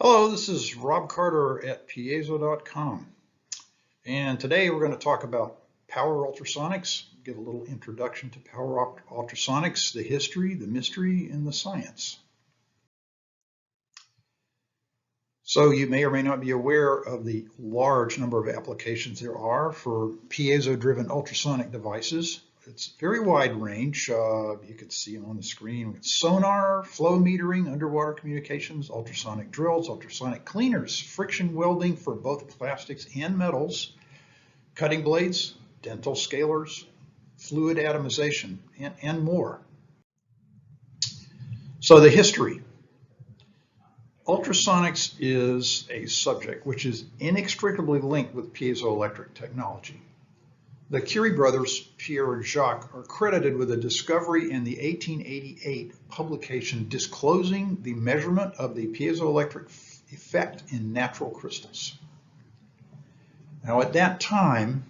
Hello, this is Rob Carter at piezo.com, and today we're going to talk about Power Ultrasonics, give a little introduction to Power Ultrasonics, the history, the mystery, and the science. So you may or may not be aware of the large number of applications there are for piezo-driven ultrasonic devices. It's very wide range. You can see them on the screen. Sonar, flow metering, underwater communications, ultrasonic drills, ultrasonic cleaners, friction welding for both plastics and metals, cutting blades, dental scalers, fluid atomization, and more. So the history. Ultrasonics is a subject which is inextricably linked with piezoelectric technology. The Curie Brothers, Pierre and Jacques, are credited with a discovery in the 1888 publication disclosing the measurement of the piezoelectric effect in natural crystals. Now at that time,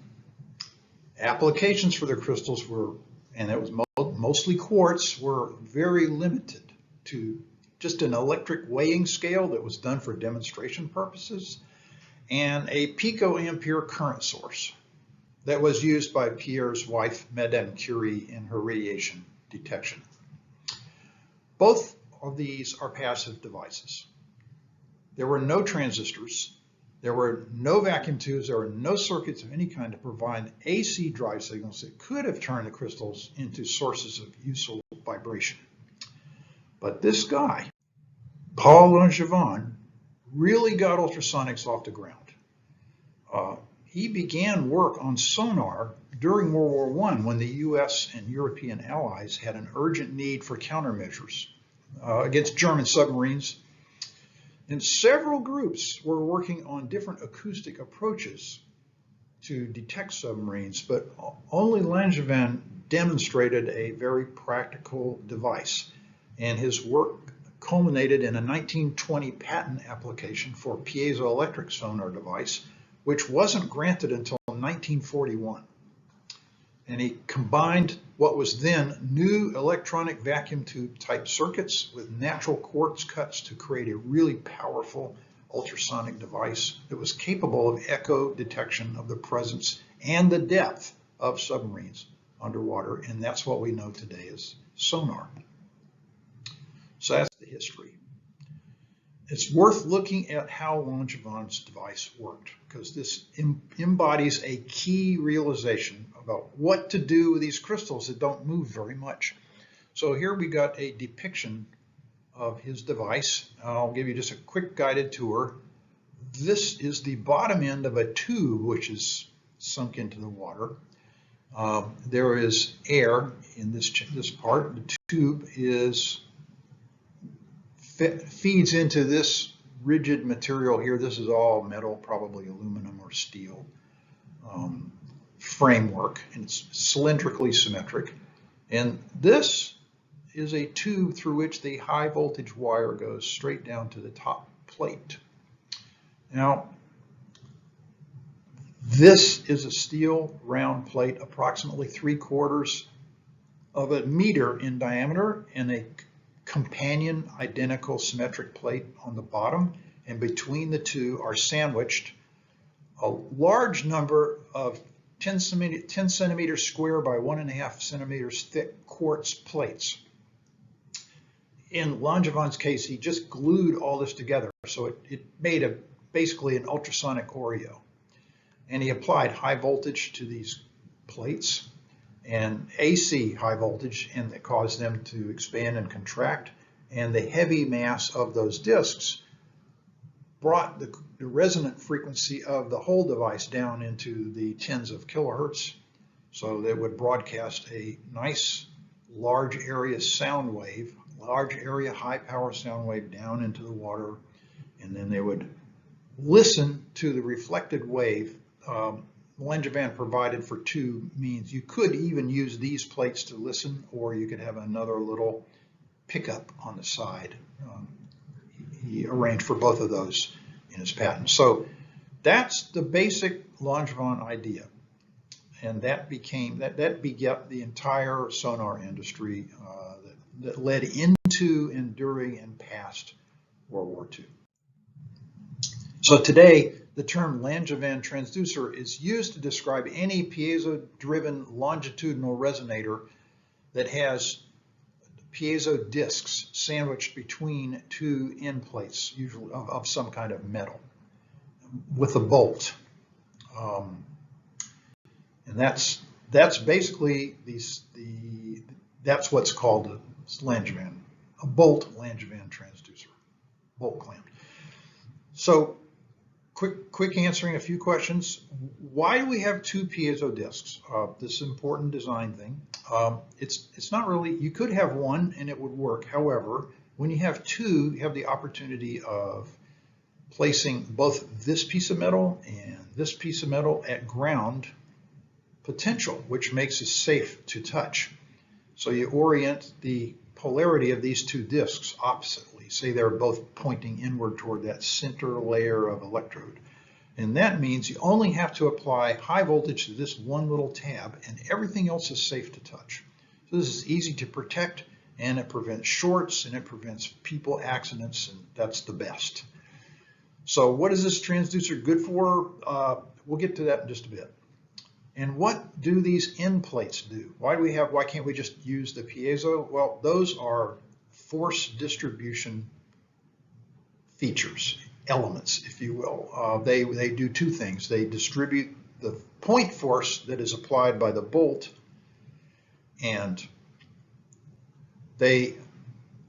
applications for the crystals were, and it was mostly quartz, were very limited to just an electric weighing scale that was done for demonstration purposes and a picoampere current source that was used by Pierre's wife, Madame Curie, in her radiation detection. Both of these are passive devices. There were no transistors, there were no vacuum tubes, there were no circuits of any kind to provide AC drive signals that could have turned the crystals into sources of useful vibration. But this guy, Paul Langevin, really got ultrasonics off the ground. He began work on sonar during World War I when the US and European allies had an urgent need for countermeasures against German submarines. And several groups were working on different acoustic approaches to detect submarines, but only Langevin demonstrated a very practical device. And his work culminated in a 1920 patent application for a piezoelectric sonar device, which wasn't granted until 1941. And he combined what was then new electronic vacuum tube type circuits with natural quartz cuts to create a really powerful ultrasonic device that was capable of echo detection of the presence and the depth of submarines underwater. And that's what we know today as sonar. So that's the history. It's worth looking at how Langevin's device worked, because this embodies a key realization about what to do with these crystals that don't move very much. So here we got a depiction of his device. I'll give you just a quick guided tour. This is the bottom end of a tube which is sunk into the water. There is air in this part. The tube feeds into this rigid material here. This is all metal, probably aluminum or steel framework, and it's cylindrically symmetric. And this is a tube through which the high voltage wire goes straight down to the top plate. Now, this is a steel round plate, approximately 3/4 of a meter in diameter, and a companion identical symmetric plate on the bottom, and between the two are sandwiched a large number of 10 centimeters square by 1.5 centimeters thick quartz plates. In Langevin's case, he just glued all this together, so it made basically an ultrasonic Oreo. And he applied high voltage to these plates and AC high voltage, and that caused them to expand and contract. And the heavy mass of those discs brought the resonant frequency of the whole device down into the tens of kilohertz. So they would broadcast a nice large area sound wave, large area high power sound wave down into the water. And then they would listen to the reflected wave. Langevin provided for two means. You could even use these plates to listen, or you could have another little pickup on the side. He arranged for both of those in his patent. So that's the basic Langevin idea, and that begat the entire sonar industry that led into and during and past World War II. So today, the term Langevin transducer is used to describe any piezo-driven longitudinal resonator that has piezo discs sandwiched between two end plates, usually of some kind of metal, with a bolt. And that's basically that's what's called a Langevin, a bolt Langevin transducer, bolt clamp. So quick answering a few questions. Why do we have two piezo discs? This is an important design thing. It's not really, you could have one and it would work. However, when you have two, you have the opportunity of placing both this piece of metal and this piece of metal at ground potential, which makes it safe to touch. So you orient the polarity of these two discs oppositely. Say they're both pointing inward toward that center layer of electrode. And that means you only have to apply high voltage to this one little tab and everything else is safe to touch. So this is easy to protect and it prevents shorts and it prevents people accidents, and that's the best. So what is this transducer good for? We'll get to that in just a bit. And what do these end plates do? Why can't we just use the piezo? Well, those are force distribution features, elements, if you will. They do two things. They distribute the point force that is applied by the bolt, and they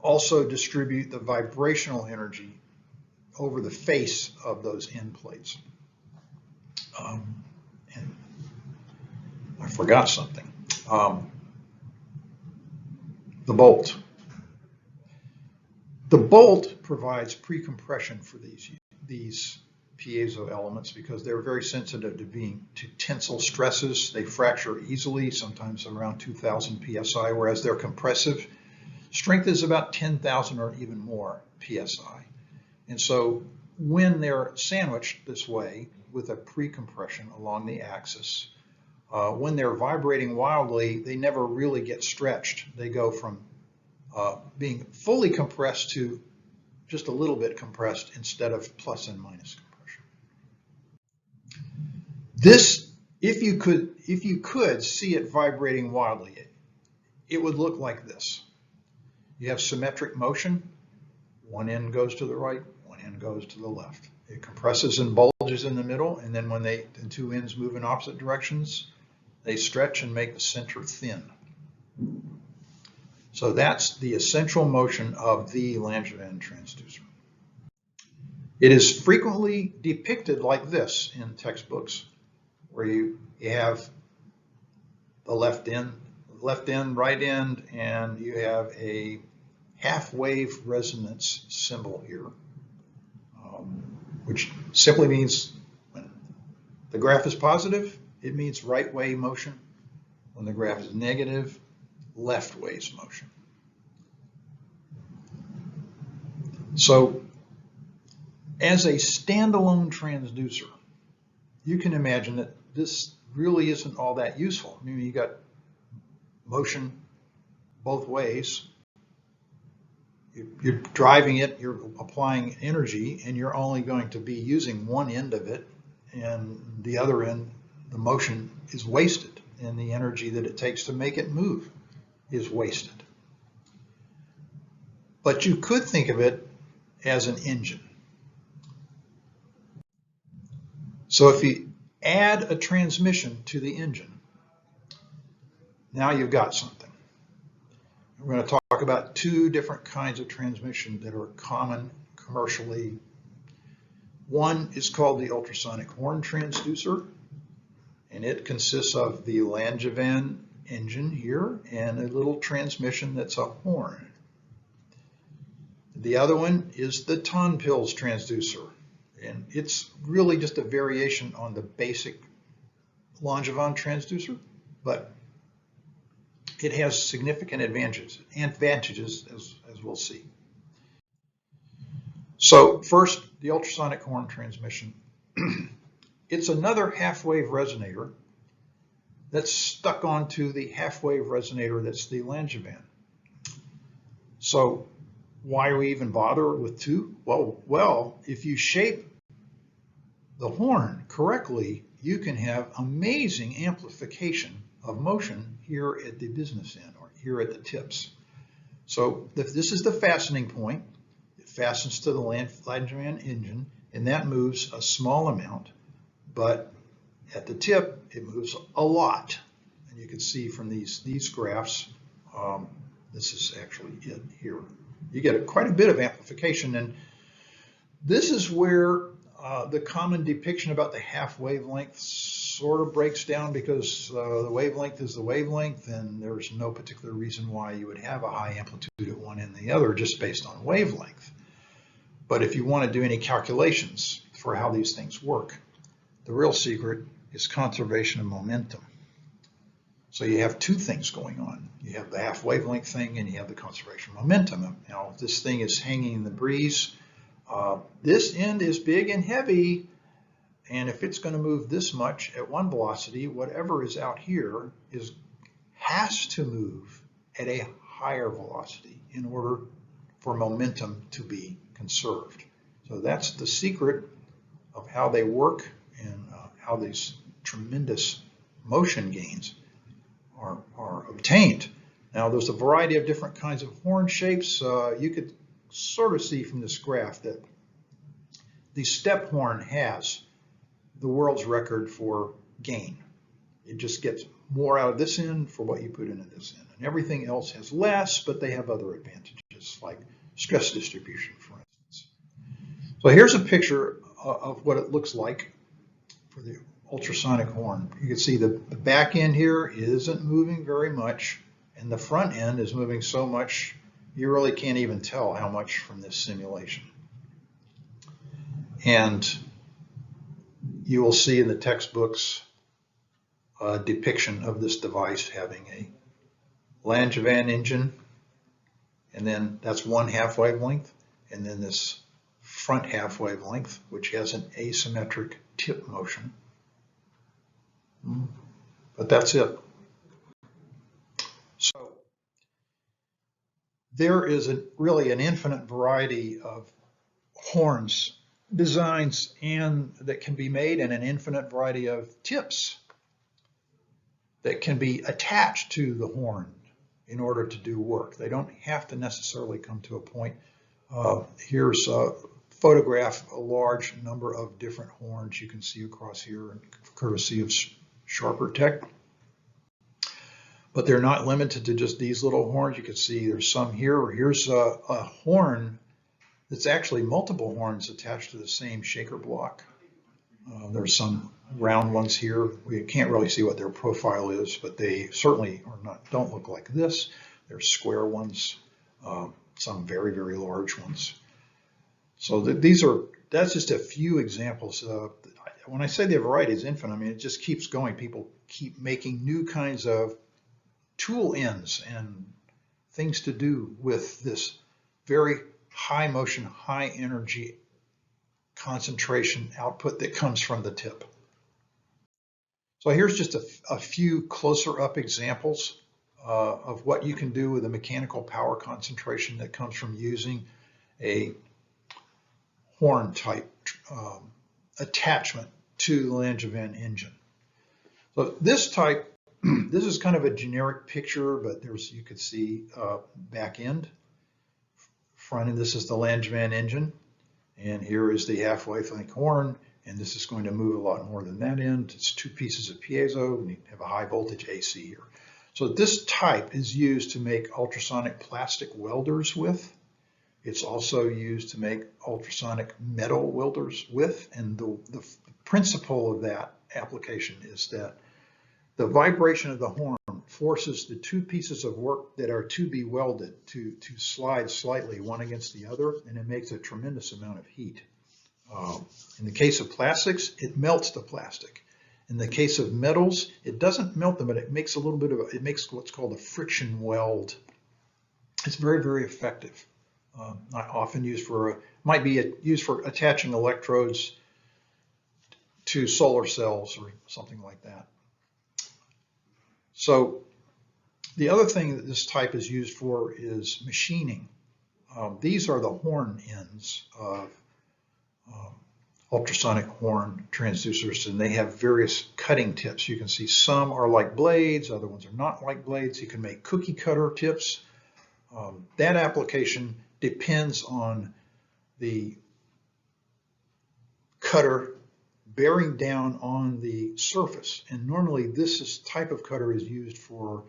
also distribute the vibrational energy over the face of those end plates. And I forgot something. The bolt. The bolt provides pre-compression for these piezo elements because they're very sensitive to tensile stresses. They fracture easily, sometimes around 2,000 psi, whereas their compressive strength is about 10,000 or even more psi. And so when they're sandwiched this way with a pre-compression along the axis, when they're vibrating wildly, they never really get stretched. They go from being fully compressed to just a little bit compressed instead of plus and minus compression. This, if you could see it vibrating wildly, it would look like this. You have symmetric motion. One end goes to the right, one end goes to the left. It compresses and bulges in the middle, and then when the two ends move in opposite directions, they stretch and make the center thin. So that's the essential motion of the Langevin transducer. It is frequently depicted like this in textbooks, where you have the left end, right end, and you have a half-wave resonance symbol here, which simply means when the graph is positive, it means right wave motion. When the graph is negative, left wave motion. So as a standalone transducer, you can imagine that this really isn't all that useful. I mean, you got motion both ways. You're driving it, you're applying energy, and you're only going to be using one end of it, and the other end, the motion is wasted, and the energy that it takes to make it move is wasted. But you could think of it as an engine. So if you add a transmission to the engine, now you've got something. We're going to talk about two different kinds of transmission that are common commercially. One is called the ultrasonic horn transducer, and it consists of the Langevin engine here and a little transmission that's a horn. The other one is the Tonpilz transducer, and it's really just a variation on the basic Langevin transducer, but it has significant advantages as we'll see. So first, the ultrasonic horn transmission. It's another half-wave resonator that's stuck onto the half-wave resonator that's the Langevin. So why do we even bother with two? Well, if you shape the horn correctly, you can have amazing amplification of motion here at the business end or here at the tips. So this is the fastening point. It fastens to the Langevin engine, and that moves a small amount, but at the tip, it moves a lot. And you can see from these graphs, this is actually it here. You get quite a bit of amplification, and this is where the common depiction about the half wavelength sort of breaks down, because the wavelength is the wavelength, and there's no particular reason why you would have a high amplitude at one end and the other just based on wavelength. But if you want to do any calculations for how these things work, the real secret is conservation of momentum. So you have two things going on. You have the half wavelength thing, and you have the conservation of momentum. Now, this thing is hanging in the breeze. This end is big and heavy, and if it's going to move this much at one velocity, whatever is out here has to move at a higher velocity in order for momentum to be conserved. So that's the secret of how they work and how these tremendous motion gains are obtained. Now, there's a variety of different kinds of horn shapes. You could sort of see from this graph that the step horn has the world's record for gain. It just gets more out of this end for what you put into this end. And everything else has less, but they have other advantages like stress distribution, for instance. So here's a picture of what it looks like for the ultrasonic horn. You can see the back end here isn't moving very much, and the front end is moving so much you really can't even tell how much from this simulation. And you will see in the textbooks a depiction of this device having a Langevin engine, and then that's one half wavelength, and then this front half wavelength, which has an asymmetric tip motion. But that's it. So there is really an infinite variety of horns designs and that can be made, and an infinite variety of tips that can be attached to the horn in order to do work. They don't have to necessarily come to a point. Here's a photograph, a large number of different horns you can see across here, courtesy of Sharper Tech. But they're not limited to just these little horns. You can see there's some here. Here's a horn that's actually multiple horns attached to the same shaker block. There's some round ones here. We can't really see what their profile is, but they certainly don't look like this. There's square ones, some very, very large ones. So that's just a few examples. When I say the variety is infinite, I mean, it just keeps going. People keep making new kinds of tool ends and things to do with this very high motion, high energy concentration output that comes from the tip. So here's just a few closer up examples of what you can do with a mechanical power concentration that comes from using a horn type attachment to the Langevin engine. So this type, this is kind of a generic picture, but you could see back end, front end. This is the Langevin engine, and here is the half wavelength horn, and this is going to move a lot more than that end. It's two pieces of piezo, and you have a high voltage AC here. So this type is used to make ultrasonic plastic welders with. It's also used to make ultrasonic metal welders with, and the principle of that application is that the vibration of the horn forces the two pieces of work that are to be welded to slide slightly one against the other, and it makes a tremendous amount of heat. In the case of plastics, it melts the plastic. In the case of metals, it doesn't melt them, but it makes a little bit of it makes what's called a friction weld. It's very, very effective. Often used might be used for attaching electrodes to solar cells or something like that. So the other thing that this type is used for is machining. These are the horn ends of ultrasonic horn transducers, and they have various cutting tips. You can see some are like blades, other ones are not like blades. You can make cookie cutter tips. That application depends on the cutter bearing down on the surface, and normally this type of cutter is used for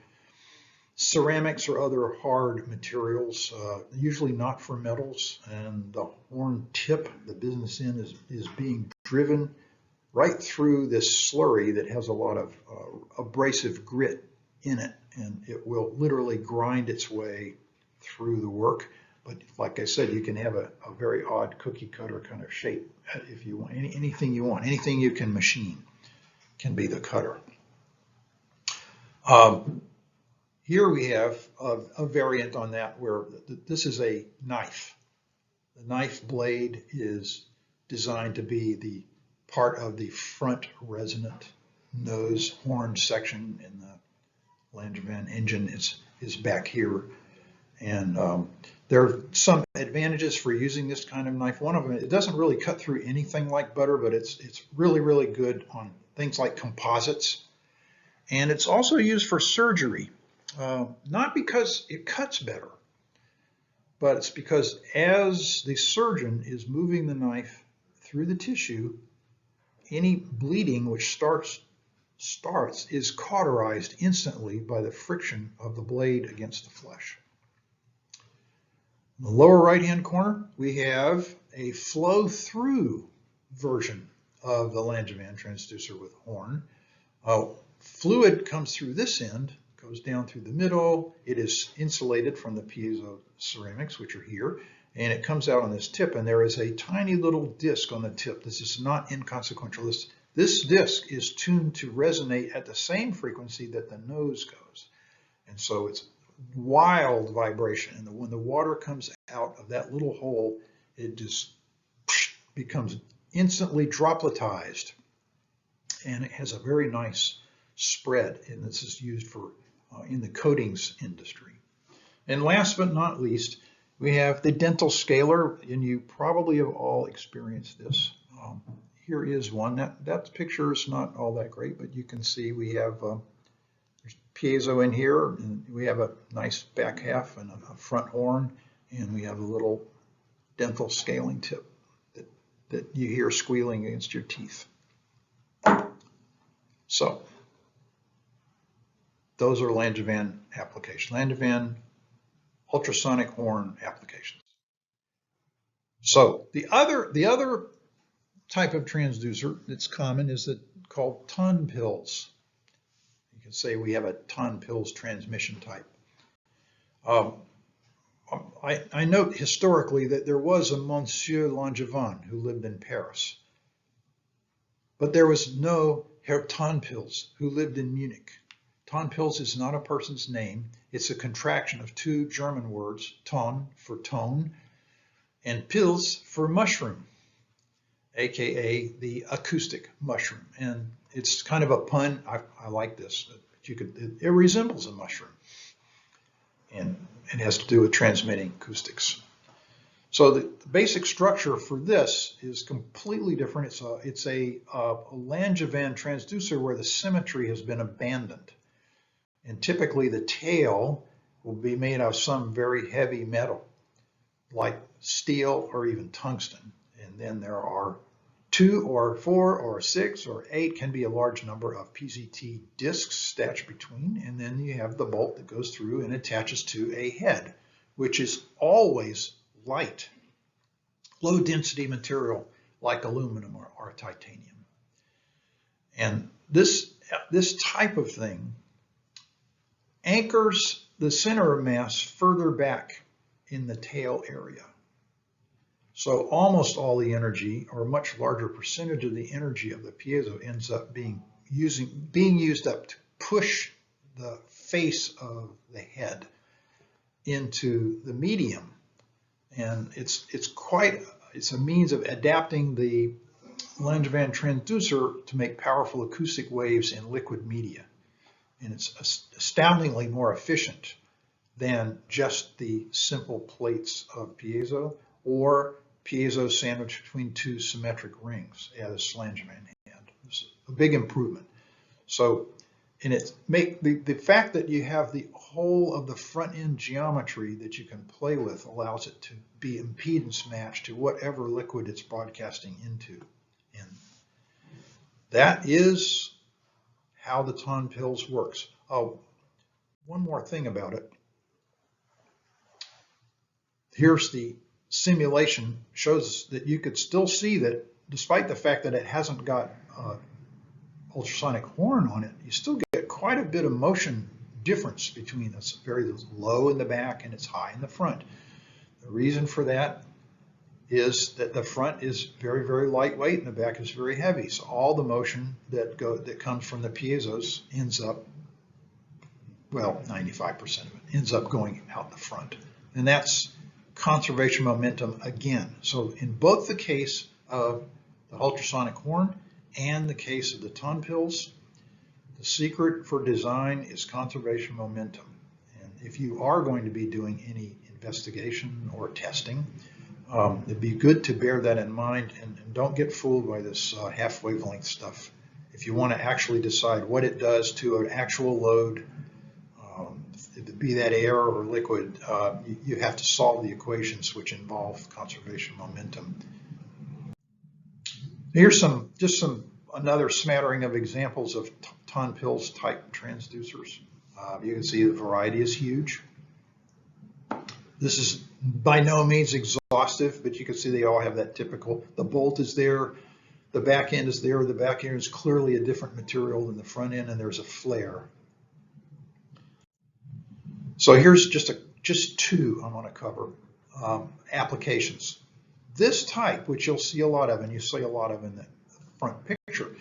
ceramics or other hard materials, usually not for metals. And the horn tip, the business end, is being driven right through this slurry that has a lot of abrasive grit in it, and it will literally grind its way through the work. But like I said, you can have a very odd cookie cutter kind of shape if you want. Anything you want, anything you can machine can be the cutter. Here we have a variant on that where this is a knife. The knife blade is designed to be the part of the front resonant nose horn section, and the Langevin engine is back here. And there are some advantages for using this kind of knife. One of them, it doesn't really cut through anything like butter, but it's really, really good on things like composites. And it's also used for surgery. Not because it cuts better, but it's because as the surgeon is moving the knife through the tissue, any bleeding which starts is cauterized instantly by the friction of the blade against the flesh. In the lower right-hand corner, we have a flow-through version of the Langevin transducer with horn. Fluid comes through this end, goes down through the middle. It is insulated from the piezo ceramics, which are here, and it comes out on this tip, and there is a tiny little disc on the tip. This is not inconsequential. This disc is tuned to resonate at the same frequency that the nose goes, and so it's wild vibration, and when the water comes out of that little hole, it just becomes instantly dropletized, and it has a very nice spread, and this is used for in the coatings industry. And last but not least, we have the dental scaler, and you probably have all experienced this. Here is one. That picture is not all that great, but you can see we have there's piezo in here, and we have a nice back half and a front horn, and we have a little dental scaling tip that you hear squealing against your teeth. So those are Langevin applications, Langevin ultrasonic horn applications. So the other type of transducer that's common is called Tonpilz. You can say we have a Tonpilz transmission type. I note historically that there was a Monsieur Langevin who lived in Paris, but there was no Herr Tonpilz who lived in Munich. Tonpilz is not a person's name. It's a contraction of two German words, ton for tone, and Pilz for mushroom, aka the acoustic mushroom. And it's kind of a pun. I like this. It resembles a mushroom, and it has to do with transmitting acoustics. So the basic structure for this is completely different. It's a Langevin transducer where the symmetry has been abandoned. And typically the tail will be made of some very heavy metal, like steel or even tungsten. And then there are 2 or 4 or 6 or 8, can be a large number of PZT discs stitched between. And then you have the bolt that goes through and attaches to a head, which is always light, low density material like aluminum or titanium. And this type of thing anchors the center of mass further back in the tail area. So almost all the energy, or a much larger percentage of the energy of the piezo, ends up being used up to push the face of the head into the medium. And it's a means of adapting the Langevin transducer to make powerful acoustic waves in liquid media. And it's astoundingly more efficient than just the simple plates of piezo or piezo sandwiched between two symmetric rings as Langevin had. It's a big improvement. So, and it's the fact that you have the whole of the front end geometry that you can play with allows it to be impedance matched to whatever liquid it's broadcasting into. And that is how the Tonpilz works. Oh, one more thing about it. Here's the simulation, shows that you could still see that despite the fact that it hasn't got ultrasonic horn on it, you still get quite a bit of motion difference between it's very low in the back and it's high in the front. The reason for that is that the front is very, very lightweight and the back is very heavy. So all the motion that comes from the piezos ends up, well, 95% of it ends up going out the front. And that's conservation momentum again. So in both the case of the ultrasonic horn and the case of the Tonpilz, the secret for design is conservation momentum. And if you are going to be doing any investigation or testing, it'd be good to bear that in mind and don't get fooled by this half wavelength stuff. If you want to actually decide what it does to an actual load, be that air or liquid, you have to solve the equations which involve conservation momentum. Here's another smattering of examples of Tonpilz type transducers. You can see the variety is huge. This is by no means exhaustive, but you can see they all have that typical, the bolt is there, the back end is there, the back end is clearly a different material than the front end, and there's a flare. So here's just two I want to cover. Applications. This type, which you'll see a lot of, and you see a lot of in the front picture,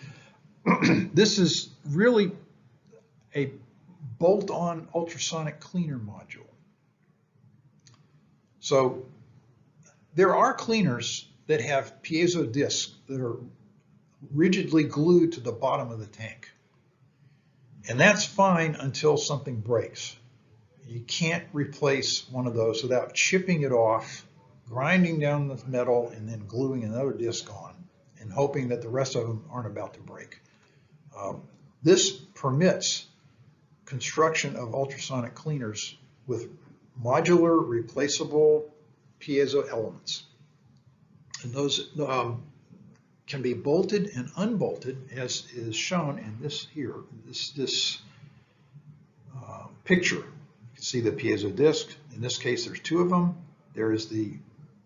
this is really a bolt-on ultrasonic cleaner module. So there are cleaners that have piezo discs that are rigidly glued to the bottom of the tank. And that's fine until something breaks. You can't replace one of those without chipping it off, grinding down the metal, and then gluing another disc on and hoping that the rest of them aren't about to break. This permits construction of ultrasonic cleaners with modular replaceable piezo elements. And those can be bolted and unbolted, as is shown in this here, this picture. You can see the piezo disc. In this case, there's two of them. There is the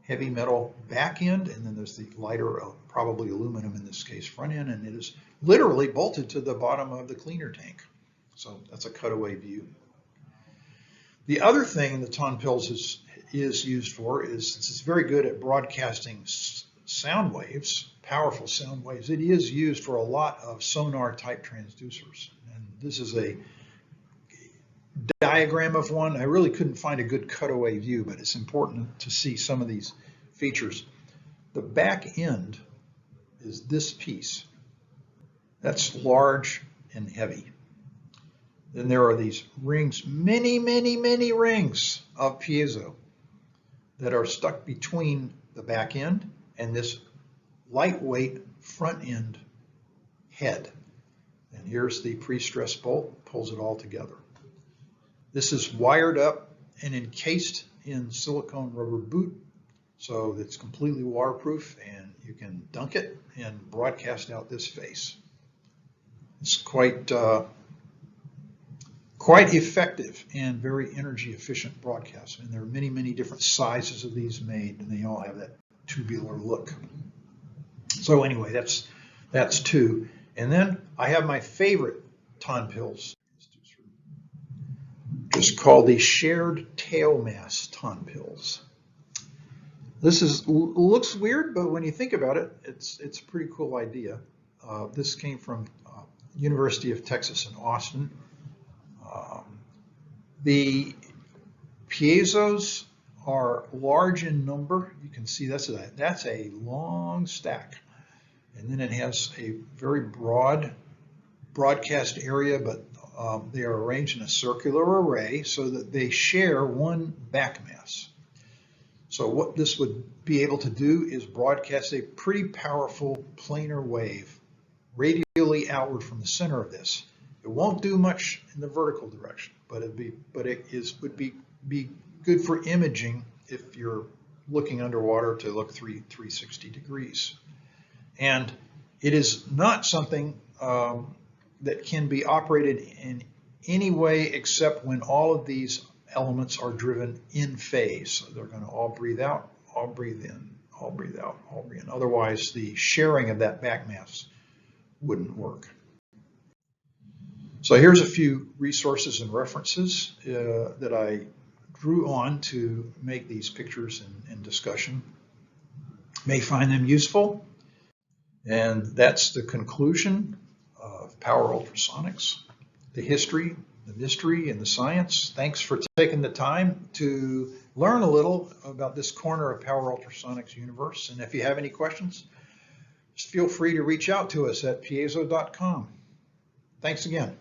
heavy metal back end, and then there's the lighter, probably aluminum in this case, front end, and it is literally bolted to the bottom of the cleaner tank. So that's a cutaway view. The other thing the Tonpilz is used for is, it's very good at broadcasting sound waves, powerful sound waves. It is used for a lot of Sonar type transducers. And this is a diagram of one. I really couldn't find a good cutaway view, but it's important to see some of these features. The back end is this piece. That's large and heavy. Then there are these rings, many, many, many rings of piezo that are stuck between the back end and this lightweight front end head. And here's the pre-stressed bolt, pulls it all together. This is wired up and encased in silicone rubber boot, so it's completely waterproof, and you can dunk it and broadcast out this face. It's quite effective and very energy efficient broadcast. And there are many, many different sizes of these made, and they all have that tubular look. So anyway, that's two. And then I have my favorite Tonpilz, just called the shared tail mass Tonpilz. This looks weird, but when you think about it, it's a pretty cool idea. This came from University of Texas in Austin. The piezos are large in number. You can see that's a long stack. And then it has a very broad broadcast area, but they are arranged in a circular array so that they share one back mass. So what this would be able to do is broadcast a pretty powerful planar wave radially outward from the center of this. It won't do much in the vertical direction, but it would be good for imaging if you're looking underwater to look 360 degrees. And it is not something that can be operated in any way except when all of these elements are driven in phase. So they're going to all breathe out, all breathe in, all breathe out, all breathe in. Otherwise, the sharing of that back mass wouldn't work. So here's a few resources and references that I drew on to make these pictures and discussion. May find them useful. And that's the conclusion of Power Ultrasonics, the history, the mystery, and the science. Thanks for taking the time to learn a little about this corner of Power Ultrasonics universe. And if you have any questions, just feel free to reach out to us at piezo.com. Thanks again.